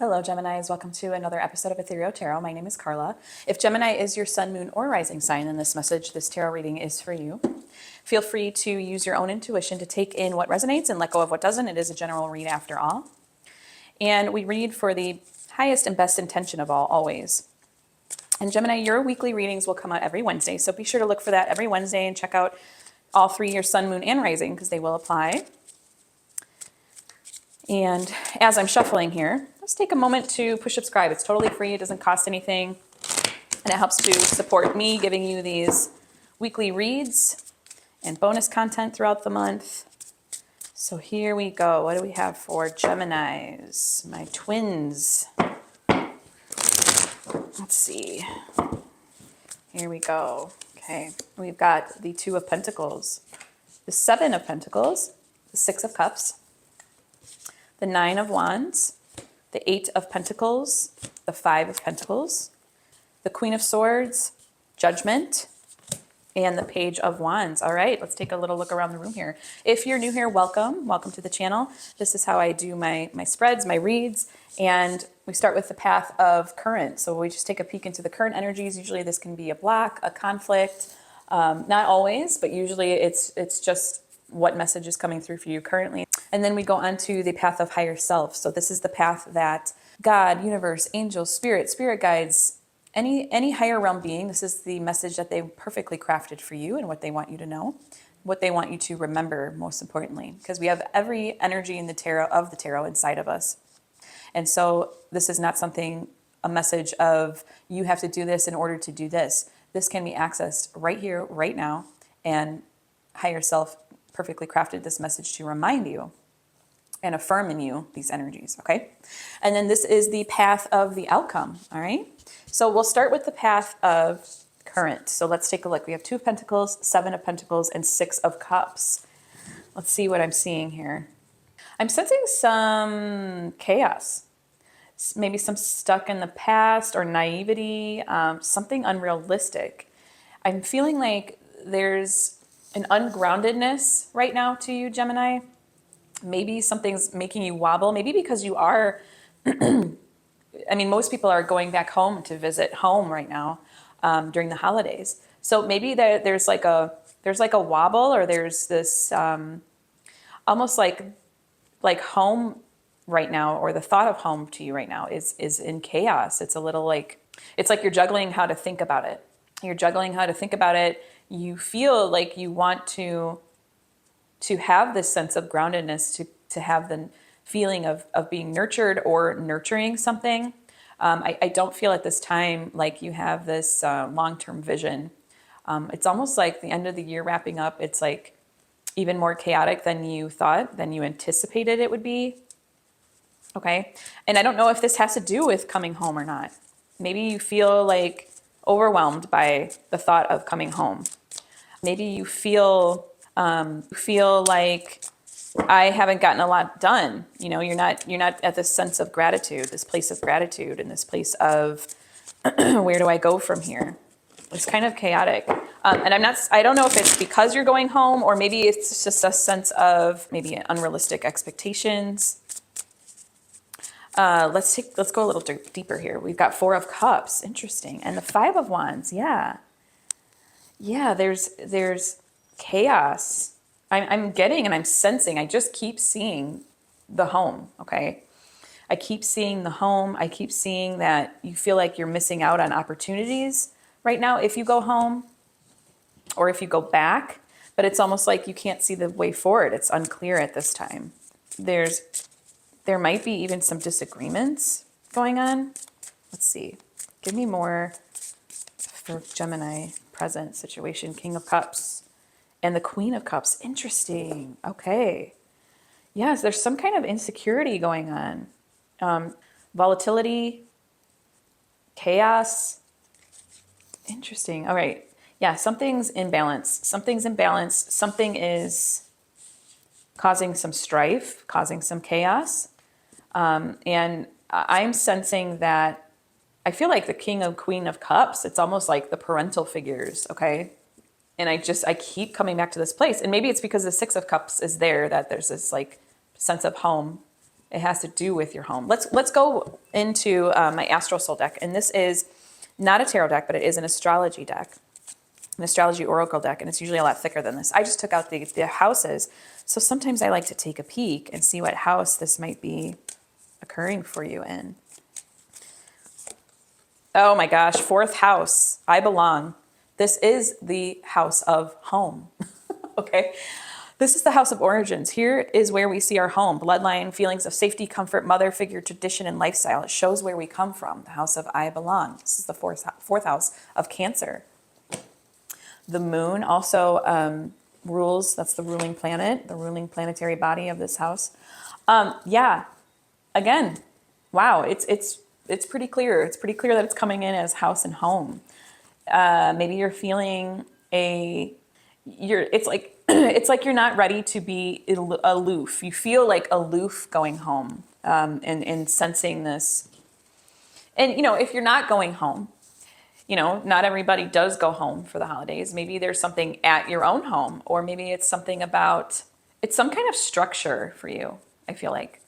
Hello, Geminis. Welcome to another episode of Ethereal Tarot. My name is Carla. If Gemini is your sun, moon, or rising sign in this message, this tarot reading is for you. Feel free to use your own intuition to take in what resonates and let go of what doesn't. It is a general read after all. And we read for the highest and best intention of all, always. And Gemini, your weekly readings will come out every Wednesday, so be sure to look for that every Wednesday and check out all three, your sun, moon, and rising, because they will apply. And as I'm shuffling here, let's take a moment to push subscribe. It's totally free. It doesn't cost anything. And it helps to support me giving you these weekly reads and bonus content throughout the month. So here we go. What do we have for Geminis? My twins. Let's see. Here we go. Okay. We've got the Two of Pentacles, the Seven of Pentacles, the Six of Cups, the Nine of Wands, the Eight of Pentacles, the Five of Pentacles, the Queen of Swords, Judgment, and the Page of Wands. All right, let's take a little look around the room here. If you're new here, welcome. Welcome to the channel. This is how I do my spreads, my reads, and we start with the path of current. So we just take a peek into the current energies. Usually this can be a block, a conflict, not always, but usually it's just what message is coming through for you currently. And then we go on to the path of higher self. So this is the path that God, universe, angels, spirit guides, any higher realm being, this is the message that they perfectly crafted for you and what they want you to know, what they want you to remember, most importantly, because we have every energy in the tarot inside of us. And so this is not something, a message of you have to do this in order to do this. This can be accessed right here, right now, and higher self perfectly crafted this message to remind you and affirm in you these energies, okay? And then this is the path of the outcome, all right? So we'll start with the path of current. So let's take a look. We have Two of Pentacles, Seven of Pentacles, and Six of Cups. Let's see what I'm seeing here. I'm sensing some chaos, maybe some stuck in the past or naivety, something unrealistic. I'm feeling like there's an ungroundedness right now to you, Gemini. Maybe something's making you wobble, maybe because you are, I mean, most people are going back home to visit home right now during the holidays. So maybe there's like a wobble, or there's this almost like home right now, or the thought of home to you right now is in chaos. It's a little like, it's like you're juggling how to think about it. You're juggling how to think about it. You feel like you want to have this sense of groundedness, to have the feeling of being nurtured or nurturing something. I don't feel at this time like you have this long-term vision. It's almost like the end of the year wrapping up. It's like even more chaotic than you thought, than you anticipated it would be. Okay. And I don't know if this has to do with coming home or not. Maybe you feel like overwhelmed by the thought of coming home. Maybe you feel like I haven't gotten a lot done. You know, you're not at this sense of gratitude, this place of gratitude, and this place of where do I go from here? It's kind of chaotic. And I don't know if it's because you're going home, or maybe it's just a sense of maybe unrealistic expectations. Let's go a little deeper here. We've got Four of Cups, interesting, and the Five of Wands. Yeah, there's chaos. I'm getting and I'm sensing. I just keep seeing the home. Okay, I keep seeing the home. I keep seeing that you feel like you're missing out on opportunities right now if you go home, or if you go back. But it's almost like you can't see the way forward. It's unclear at this time. There might be even some disagreements going on. Let's see. Give me more for Gemini present situation. King of Cups and the Queen of Cups. Interesting. Okay. Yes, there's some kind of insecurity going on. Volatility, chaos. Interesting. All right. Yeah, something's in balance. Something's in balance. Something is causing some strife, causing some chaos. And I'm sensing that I feel like the King of Queen of Cups, it's almost like the parental figures, okay? And I keep coming back to this place. And maybe it's because the Six of Cups is there, that there's this like sense of home It has to do with your home. Let's go into my Astral Soul deck. And this is not a tarot deck, but it is an astrology deck, an astrology oracle deck. And it's usually a lot thicker than this. I just took out the houses. So sometimes I like to take a peek and see what house this might be occurring for you in. Oh my gosh, 4th house. I belong. This is the house of home. Okay. This is the house of origins. Here is where we see our home, bloodline, feelings of safety, comfort, mother figure, tradition, and lifestyle. It shows where we come from, the house of I belong. This is the fourth house of Cancer. The moon also rules, that's the ruling planet, the ruling planetary body of this house. Yeah, again, wow, it's pretty clear. It's pretty clear that it's coming in as house and home. Maybe you're feeling it's like it's like you're not ready to be aloof. You feel like aloof going home, and sensing this. And if you're not going home, not everybody does go home for the holidays. Maybe there's something at your own home, or maybe it's something about, it's some kind of structure for you, I feel like,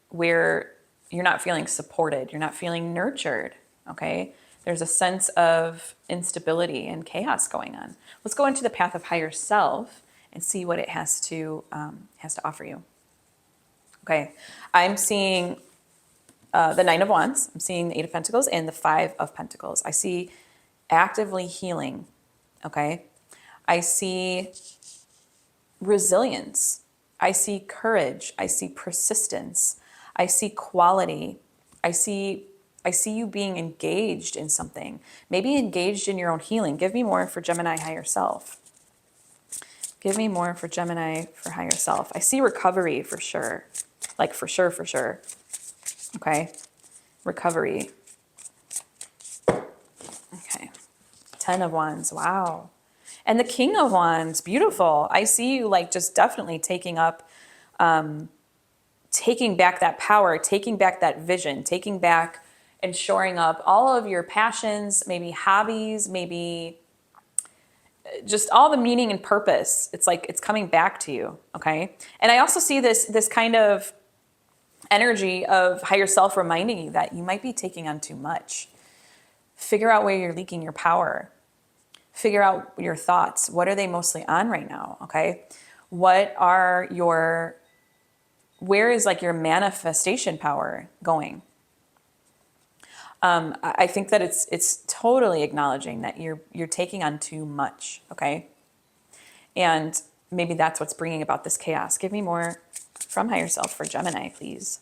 where you're not feeling supported, you're not feeling nurtured, okay? There's a sense of instability and chaos going on. Let's go into the path of higher self and see what it has to offer you. Okay, I'm seeing the 9 of Wands. I'm seeing the 8 of Pentacles and the 5 of Pentacles. I see actively healing. Okay, I see resilience. I see courage. I see persistence. I see quality. I see you being engaged in something, maybe engaged in your own healing. Give me more for Gemini higher self. Give me more for Gemini for higher self. I see recovery for sure. Like for sure. Okay. Recovery. Okay. 10 of Wands. Wow. And the King of Wands. Beautiful. I see you like just definitely taking up, taking back that power, taking back that vision, taking back and shoring up all of your passions, maybe hobbies, maybe just all the meaning and purpose. It's like it's coming back to you, okay? And I also see this kind of energy of higher self reminding you that you might be taking on too much. Figure out where you're leaking your power. Figure out your thoughts. What are they mostly on right now, okay? Where is like your manifestation power going? I think that it's totally acknowledging that you're taking on too much, okay? And maybe that's what's bringing about this chaos. Give me more from higher self for Gemini, please.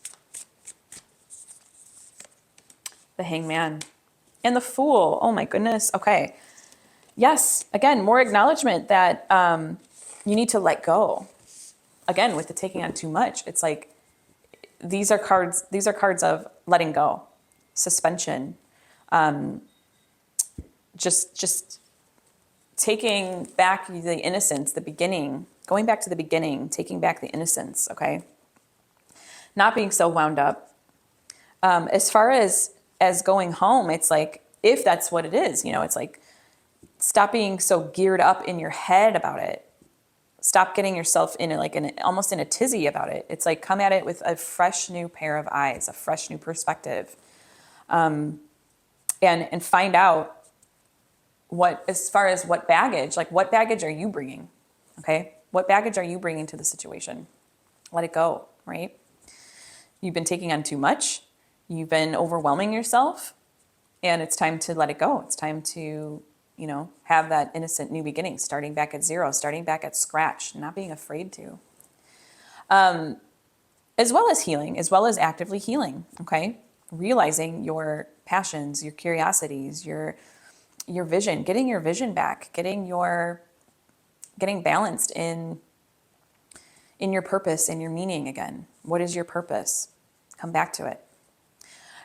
The Hangman and the Fool. Oh my goodness. Okay. Yes. Again, more acknowledgement that you need to let go. Again, with the taking on too much, it's like these are cards of letting go. Suspension, just taking back the innocence, the beginning, going back to the beginning, taking back the innocence, okay? Not being so wound up. As far as going home, it's like, if that's what it is, it's like, stop being so geared up in your head about it. Stop getting yourself almost in a tizzy about it. It's like, come at it with a fresh new pair of eyes, a fresh new perspective. And find out as far as what baggage are you bringing? Okay. What baggage are you bringing to the situation? Let it go, right? You've been taking on too much. You've been overwhelming yourself, and it's time to let it go. It's time to, have that innocent new beginning, starting back at zero, starting back at scratch, not being afraid to. As well as healing, as well as actively healing. Okay. Realizing your passions, your curiosities, your vision, getting your vision back, getting balanced in your purpose and your meaning again. What is your purpose? Come back to it.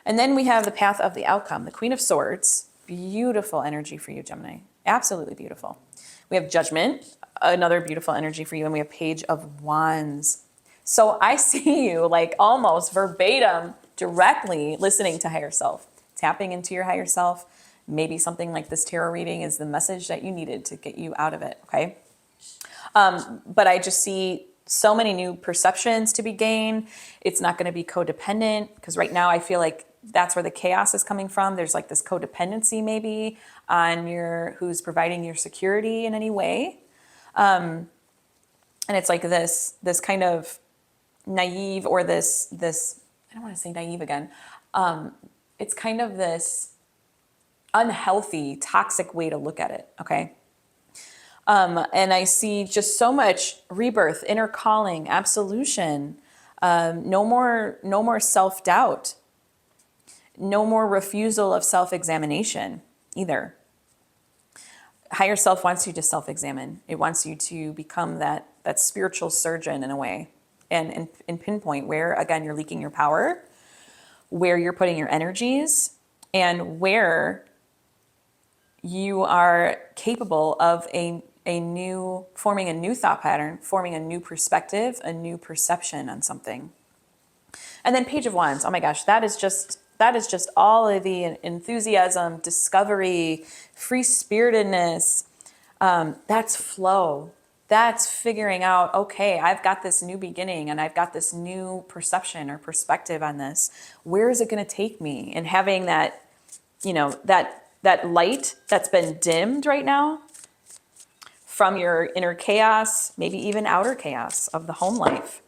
And then we have the path of the outcome, the Queen of Swords. Beautiful energy for you, Gemini. Absolutely beautiful. We have Judgment, another beautiful energy for you, and we have Page of Wands. So I see you like almost verbatim, directly listening to higher self, tapping into your higher self. Maybe something like this tarot reading is the message that you needed to get you out of it, okay? But I just see So many new perceptions to be gained. It's not going to be codependent, because right now I feel like that's where the chaos is coming from. There's like this codependency maybe on who's providing your security in any way. And it's like this kind of naive, or this I don't want to say naive again. It's kind of this unhealthy, toxic way to look at it. Okay. And I see just so much rebirth, inner calling, absolution, no more self-doubt, no more refusal of self-examination either. Higher self wants you to self-examine. It wants you to become that spiritual surgeon in a way, and pinpoint where, again, you're leaking your power, where you're putting your energies, and where you are capable of forming a new thought pattern, forming a new perspective, a new perception on something. And then Page of Wands. Oh my gosh, that is just all of the enthusiasm, discovery, free-spiritedness. That's flow. That's figuring out, okay, I've got this new beginning and I've got this new perception or perspective on this. Where is it going to take me? And having that, that light that's been dimmed right now from your inner chaos, maybe even outer chaos of the home life.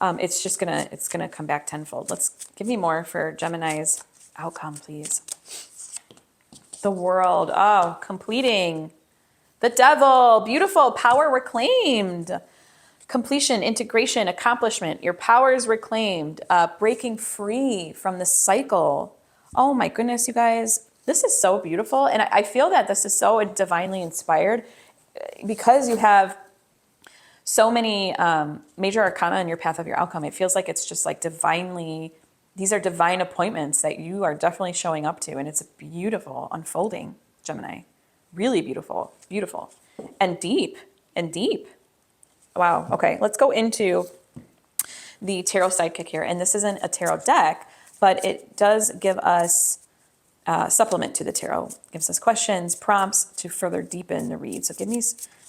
It's gonna come back tenfold. Let's give me more for Gemini's outcome, please. The World. Oh, completing. The Devil. Beautiful. Power reclaimed. Completion, integration, accomplishment. Your power is reclaimed. Breaking free from the cycle. Oh my goodness, you guys. This is so beautiful. And I feel that this is so divinely inspired, because you have so many major arcana in your path of your outcome. It feels like it's just like these are divine appointments that you are definitely showing up to. And it's a beautiful unfolding, Gemini. Really beautiful, beautiful. And deep, Wow. Okay, let's go into the tarot sidekick here. And this isn't a tarot deck, but it does give us supplement to the tarot. It gives us questions, prompts to further deepen the read. So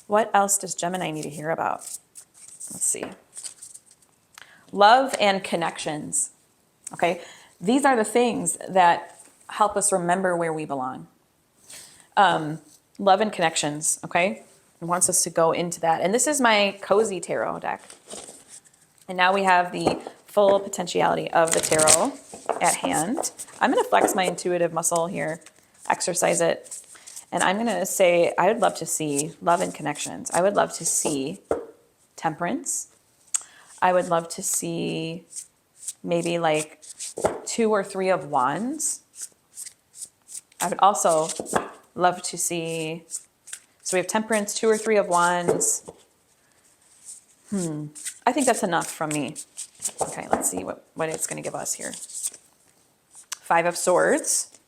what else does Gemini need to hear about? Let's see. Love and connections. Okay. These are the things that help us remember where we belong. Love and connections. Okay. It wants us to go into that. And this is my cozy tarot deck. And now we have the full potentiality of the tarot at hand. I'm going to flex my intuitive muscle here, exercise it. And I'm going to say, I would love to see love and connections. I would love to see temperance. I would love to see maybe like 2 or 3 of wands. I would also love to see, so we have temperance, 2 or 3 of wands. I think that's enough from me. Okay, let's see what it's going to give us here. 5 of Swords,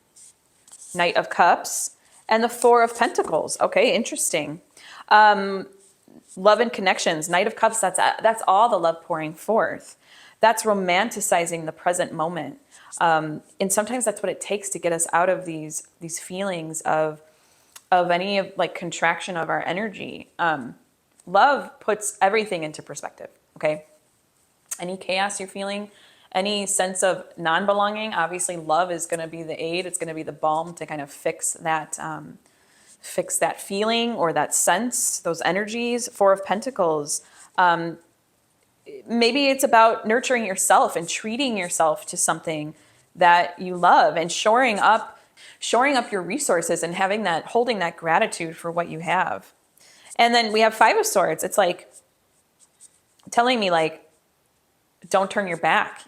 Knight of Cups, and the 4 of Pentacles. Okay, interesting. Love and connections, Knight of Cups, that's all the love pouring forth. That's romanticizing the present moment. And sometimes that's what it takes to get us out of these feelings of any of like contraction of our energy. Love puts everything into perspective, okay? Any chaos you're feeling, any sense of non-belonging, obviously love is going to be the aid. It's going to be the balm to kind of fix that feeling or that sense, those energies. 4 of Pentacles. Maybe it's about nurturing yourself and treating yourself to something that you love and shoring up your resources and holding that gratitude for what you have. And then we have 5 of Swords. It's like telling me like, don't turn your back,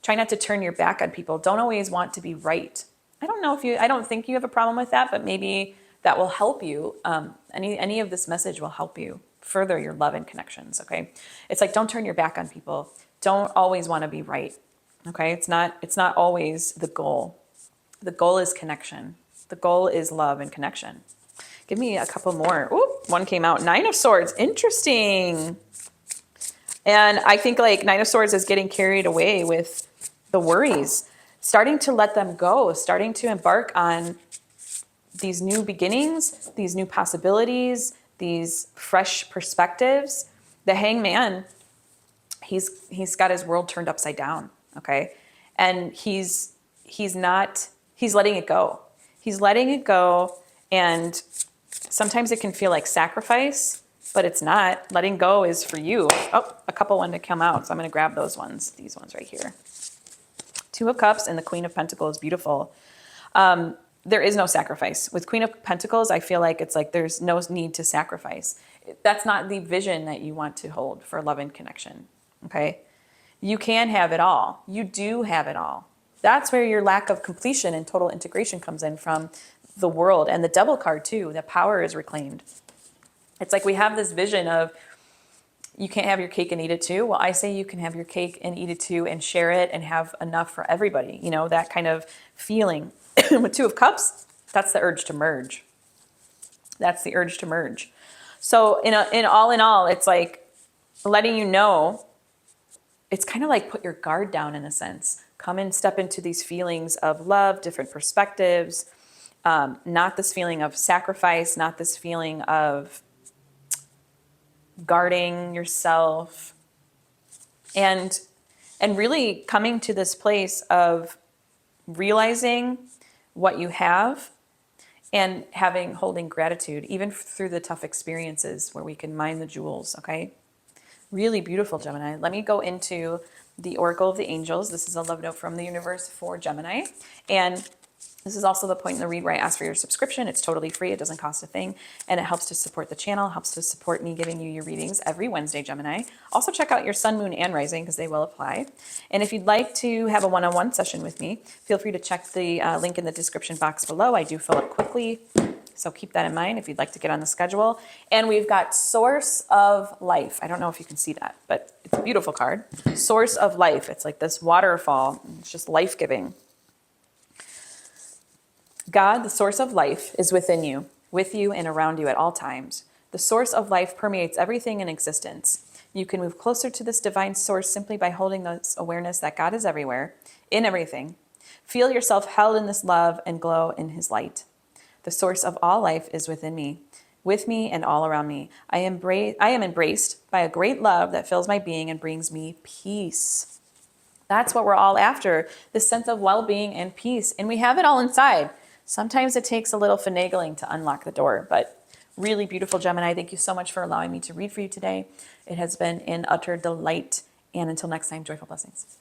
try not to turn your back on people. Don't always want to be right. I don't think you have a problem with that, but maybe that will help you. Any of this message will help you further your love and connections. Okay. It's like, don't turn your back on people. Don't always want to be right. Okay. It's not always the goal. The goal is connection. The goal is love and connection. Give me a couple more. Ooh, one came out. 9 of Swords. Interesting. And I think like 9 of Swords is getting carried away with the worries, starting to let them go, starting to embark on these new beginnings, these new possibilities, these fresh perspectives. The Hangman, he's got his world turned upside down, okay? And he's letting it go. He's letting it go, and sometimes it can feel like sacrifice, but it's not. Letting go is for you. Oh, a couple wanted to come out, so I'm going to grab those ones. These ones right here. Two of Cups and the Queen of Pentacles, beautiful. There is no sacrifice. With Queen of Pentacles, I feel like it's like there's no need to sacrifice. That's not the vision that you want to hold for love and connection, okay? You can have it all. You do have it all. That's where your lack of completion and total integration comes in from the world. And the Devil card too, the power is reclaimed. It's like we have this vision of you can't have your cake and eat it too. Well, I say you can have your cake and eat it too and share it and have enough for everybody. You know, that kind of feeling. With Two of Cups, that's the urge to merge. That's the urge to merge. So in all, it's like letting you know, it's kind of like put your guard down in a sense. Come and step into these feelings of love, different perspectives, not this feeling of sacrifice, not this feeling of guarding yourself, and really coming to this place of realizing what you have and holding gratitude, even through the tough experiences where we can mine the jewels, okay? Really beautiful, Gemini. Let me go into the Oracle of the Angels. This is a love note from the universe for Gemini. And this is also the point in the read where I ask for your subscription. It's totally free. It doesn't cost a thing. And it helps to support the channel, helps to support me giving you your readings every Wednesday, Gemini. Also check out your sun, moon, and rising because they will apply. And if you'd like to have a one-on-one session with me, feel free to check the link in the description box below. I do fill up quickly, so keep that in mind if you'd like to get on the schedule. And we've got Source of Life. I don't know if you can see that, but it's a beautiful card. Source of Life. It's like this waterfall. It's just life-giving. God, the source of life, is within you, with you and around you at all times. The source of life permeates everything in existence. You can move closer to this divine source simply by holding this awareness that God is everywhere, in everything. Feel yourself held in this love and glow in his light. The source of all life is within me, with me and all around me. I am embraced by a great love that fills my being and brings me peace. That's what we're all after, this sense of well-being and peace. And we have it all inside. Sometimes it takes a little finagling to unlock the door, but really beautiful, Gemini. Thank you so much for allowing me to read for you today. It has been an utter delight. And until next time, joyful blessings.